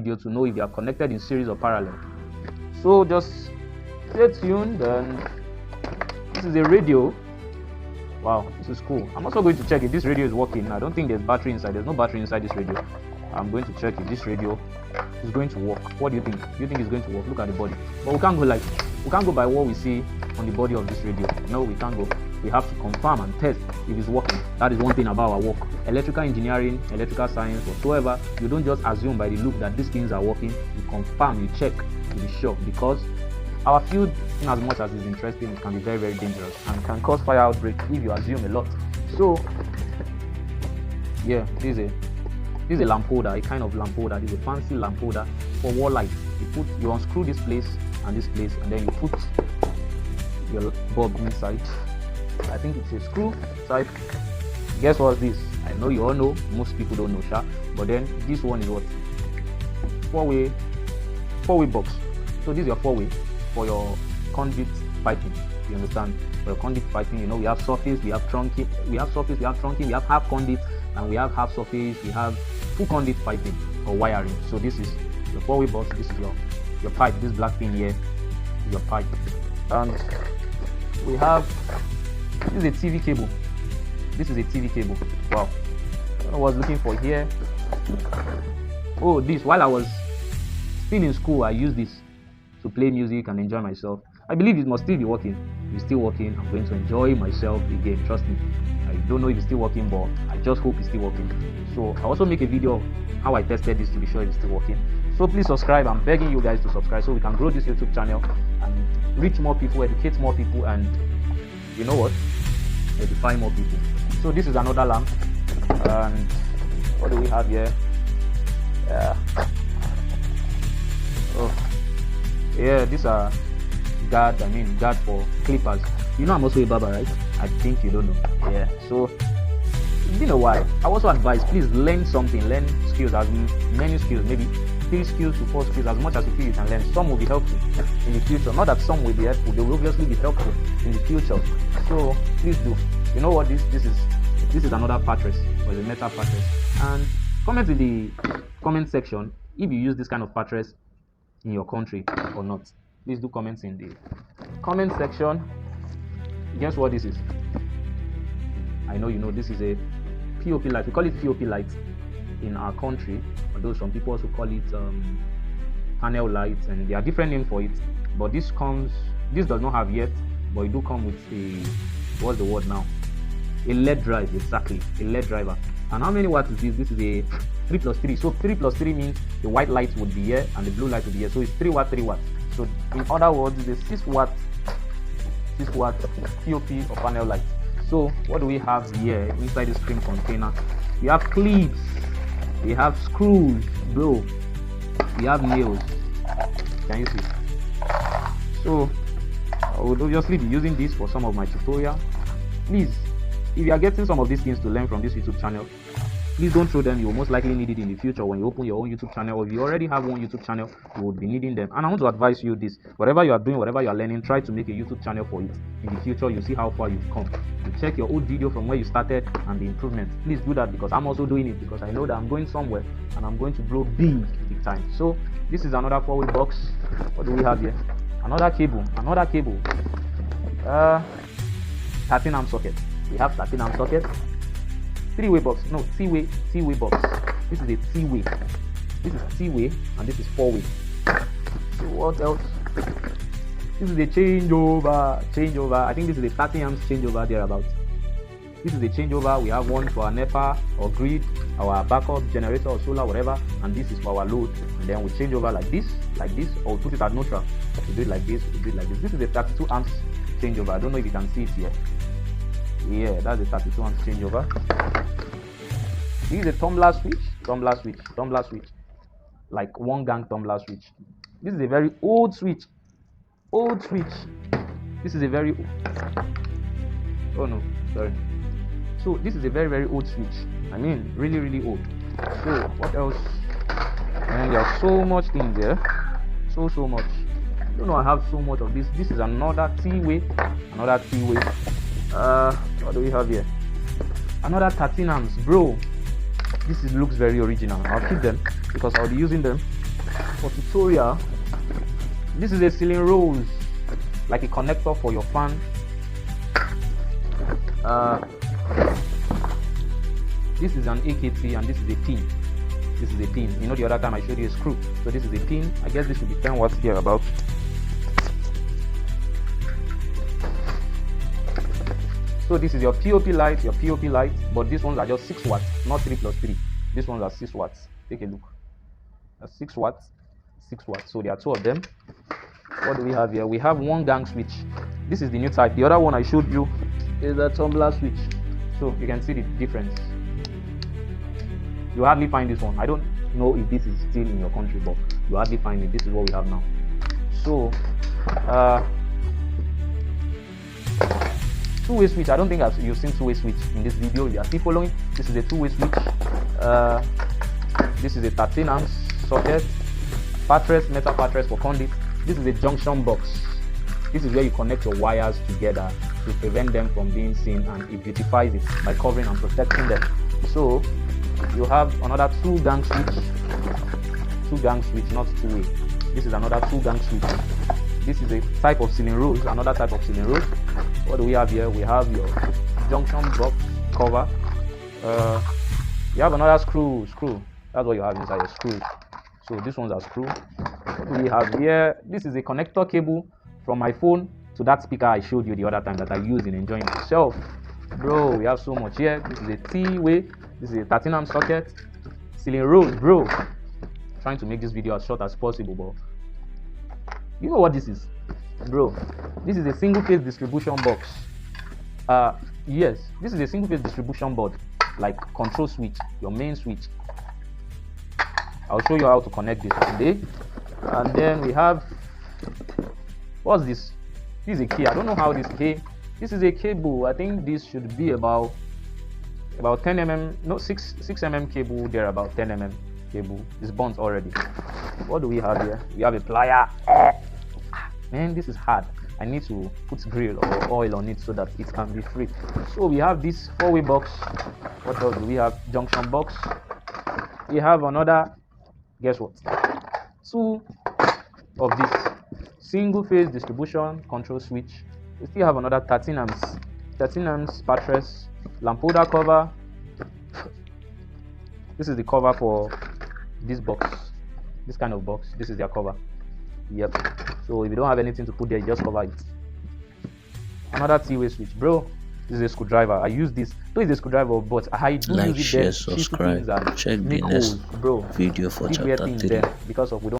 video to know if they are connected in series or parallel. So just stay tuned. And this is a radio. Wow, this is cool. I'm also going to check if this radio is working. I don't think there's battery inside. There's no battery inside this radio. I'm going to check if this radio is going to work. What do you think? Do you think it's going to work? Look at the body. But we can't go by what we see on the body of this radio. No, we can't go. We have to confirm and test if it's working. That is one thing about our work. Electrical engineering, electrical science, whatsoever, you don't just assume by the look that these things are working. You confirm, you check to be sure, because our field, in as much as it's interesting, it can be very, very dangerous and can cause fire outbreak if you assume a lot. So yeah, this is a lamp holder, a kind of lamp holder. This is a fancy lamp holder for wall light. You unscrew this place, and then you put your bulb inside. I think it's a screw type. Guess what's this? I know you all know, most people don't know, sure. But then this one is what? Four-way box. So this is your four-way for your conduit piping. You understand? For your conduit piping, you know, we have surface, we have trunking, we have half conduit, and we have half surface, we have full conduit piping or wiring. So this is your four-way box. This is your pipe. This black thing here is your pipe. And we have, this is a TV cable. Wow. I don't know what I was looking for here. Oh, this, while I was still in school, I used this to play music and enjoy myself. I believe it must still be working. If it's still working, I'm going to enjoy myself again. Trust me. I don't know if it's still working, but I just hope it's still working. So I also make a video of how I tested this to be sure it's still working. So please subscribe. I'm begging you guys to subscribe so we can grow this YouTube channel and reach more people, educate more people, and you know what? Edify more people. So this is another lamp. And what do we have here? Yeah, these are guard for clippers. You know I'm also a barber, right? I think you don't know. Yeah, so it's been a while. I also advise, please learn something, learn skills, as many skills, maybe 3 skills to 4 skills, as much as you feel you can learn. Some will be helpful in the future. Not that some will be helpful, they will obviously be helpful in the future. So please do. You know what this is another pattress, or a metal pattress. And comment in the comment section if you use this kind of pattress in your country or not. Please do comments in the comment section. Guess what this is? I know you know this is a POP light. We call it POP light in our country, although some people also call it panel light, and there are different names for it. But this does not have yet, but it do come with a, what's the word now? A LED drive, exactly, a LED driver. And how many watts is this? This is a 3 plus 3. So 3 plus 3 means the white light would be here and the blue light would be here. So it's 3 watts, 3 watts. So in other words, it's a 6 watt POP or panel light. So what do we have here inside the screen container? We have clips, we have screws, bro. We have nails. Can you see? So I would obviously be using this for some of my tutorial. Please, if you are getting some of these things to learn from this YouTube channel, please don't throw them. You will most likely need it in the future when you open your own YouTube channel, or if you already have one YouTube channel, you will be needing them. And I want to advise you this: whatever you are doing, whatever you are learning, try to make a YouTube channel for it. In the future, you see how far you've come. You check your old video from where you started and the improvement. Please do that, because I'm also doing it, because I know that I'm going somewhere and I'm going to blow big time. So this is another 4-way box. What do we have here? Another cable. 13 amp socket. We have 13 amp socket. 3-way box. No, T-way box. This is a T-way. This is T-way, and this is 4-way. So what else? This is a changeover. I think this is a 30 amps changeover thereabout. This is a changeover. We have one for our NEPA or grid, our backup generator or solar, whatever, and this is for our load. And then we change over like this, or put it at neutral. We do it like this. This is a 32 amps changeover. I don't know if you can see it here. Yeah, that's a 32 amps changeover. This is a tumbler switch, like one gang tumbler switch. This is a very old switch. This is a very So this is a very, very old switch. I mean, really, really old. So what else? And there are so much things there. So much. I don't know, I have so much of this. This is another T-way. What do we have here? Another 13 amps, bro. This looks very original. I'll keep them because I'll be using them for tutorial. This is a ceiling rose, like a connector for your fan. This is an AK3 and this is a pin. This is a pin. You know, the other time I showed you a screw. So this is a pin. I guess this should be 10 watts there about. So this is your POP light, but these ones are just 6 watts, not 3 plus 3. These ones are 6 watts. Take a look. That's 6 watts, 6 watts. So there are 2 of them. What do we have here? We have one gang switch. This is the new type. The other one I showed you is a tumbler switch. So you can see the difference. You hardly find this one. I don't know if this is still in your country, but you hardly find it. This is what we have now. So two-way switch. I don't think you've seen two-way switch in this video. You are still following. This is a two-way switch. This is a 13 amps socket, metal pattress for conduit. This is a junction box. This is where you connect your wires together to prevent them from being seen, and it beautifies it by covering and protecting them. So you have another two gang switch, not two-way. This is another two gang switch. This is a type of ceiling rose, another type of ceiling rose. What do we have here? We have your junction box cover. You have another screw. That's what you have inside, your screw. So these ones are screw. What do we have here? This is a connector cable from my phone to that speaker I showed you the other time that I used in enjoying myself. Bro, we have so much here. This is a T-way. This is a 13 amp socket. Ceiling rose, bro. Trying to make this video as short as possible, but you know what this is, bro? This is a single phase distribution box. Yes, this is a single phase distribution board, like control switch, your main switch. I'll show you how to connect this today. And then we have, what's this? This is a key. I don't know how this key. This is a cable. I think this should be about 10 mm, no, 6 mm cable. There about 10 mm cable. It's burnt already. What do we have here? We have a plier. Man, this is hard. I need to put grill or oil on it so that it can be free. So we have this 4-way box. What else do we have? Junction box. We have another, guess what? 2 of this single phase distribution control switch. We still have another 13 amps pattress, lamp holder cover. This is the cover for this box, this kind of box. This is their cover. Yep. So if you don't have anything to put there, you just cover it. Another T-way switch, bro. This is a screwdriver. I use this. Though it's a screwdriver, but I do like, use it share, there. subscribe. Check the next bro. video for chapter 3. Because of we don't